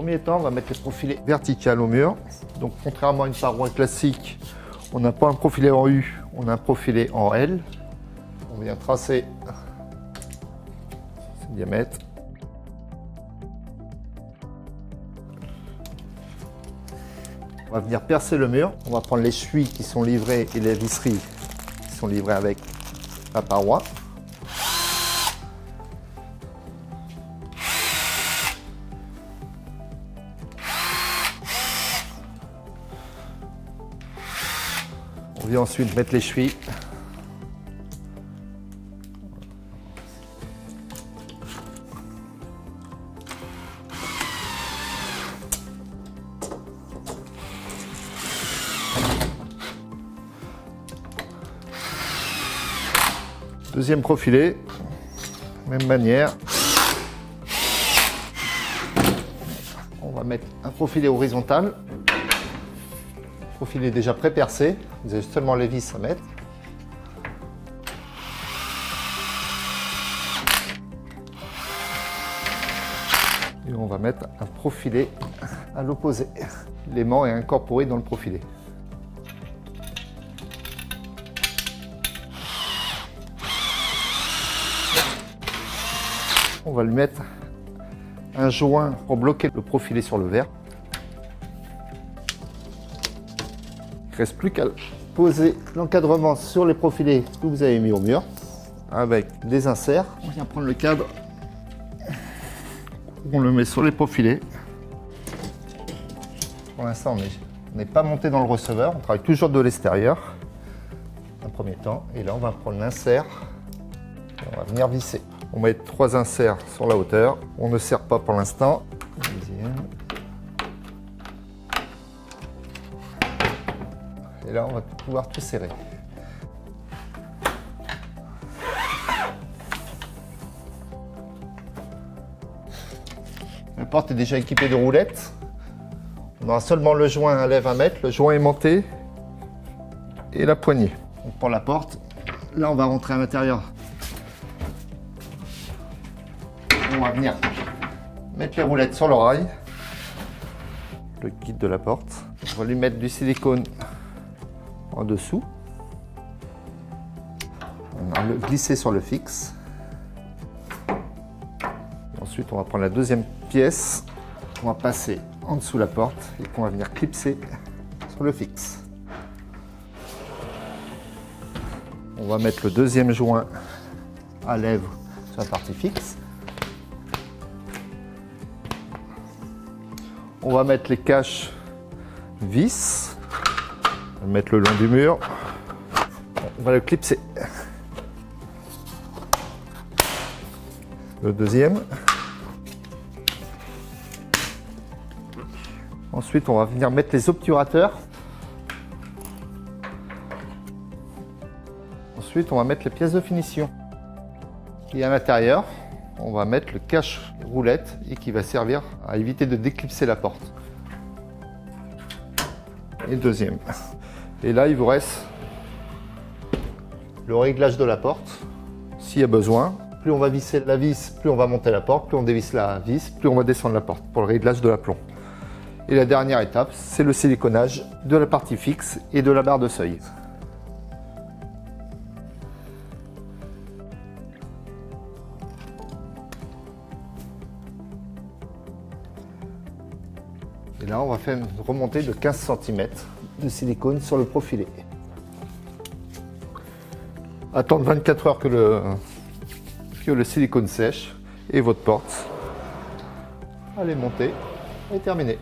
premier temps, on va mettre les profilés verticaux au mur. Donc contrairement à une paroi classique, on n'a pas un profilé en U, on a un profilé en L. On vient tracer ce diamètre. On va venir percer le mur. On va prendre les chuis qui sont livrés et les visseries qui sont livrées avec la paroi. On vient ensuite mettre les chuis. Deuxième profilé, même manière. On va mettre un profilé horizontal. Profilé déjà pré-percé. Vous avez seulement les vis à mettre. Et on va mettre un profilé à l'opposé. L'aimant est incorporé dans le profilé. On va lui mettre un joint pour bloquer le profilé sur le verre. Il ne reste plus qu'à poser l'encadrement sur les profilés que vous avez mis au mur avec des inserts. On vient prendre le cadre, on le met sur les profilés. Pour l'instant, on n'est pas monté dans le receveur, on travaille toujours de l'extérieur. Un premier temps, et là on va prendre l'insert et on va venir visser. On met 3 inserts sur la hauteur. On ne serre pas pour l'instant. Et là, on va pouvoir tout serrer. La porte est déjà équipée de roulettes. On aura seulement le joint à lèvres à mettre, le joint aimanté et la poignée. Donc pour la porte, là, on va rentrer à l'intérieur. On va venir mettre les roulettes sur l'oreille, le guide de la porte. On va lui mettre du silicone en dessous. On va le glisser sur le fixe. Et ensuite, on va prendre la deuxième pièce qu'on va passer en dessous de la porte et qu'on va venir clipser sur le fixe. On va mettre le deuxième joint à lèvres sur la partie fixe. On va mettre les caches vis, on va le mettre le long du mur, on va le clipser. Le deuxième. Ensuite, on va venir mettre les obturateurs. Ensuite, on va mettre les pièces de finition. Et à l'intérieur, on va mettre le cache-roulette et qui va servir à éviter de déclipser la porte. Et le deuxième. Et là, il vous reste le réglage de la porte, s'il y a besoin. Plus on va visser la vis, plus on va monter la porte. Plus on dévisse la vis, plus on va descendre la porte pour le réglage de l'aplomb. Et la dernière étape, c'est le siliconage de la partie fixe et de la barre de seuil. Et là, on va faire une remontée de 15 cm de silicone sur le profilé. Attendre 24 heures que le silicone sèche et votre porte, elle est montée et terminée.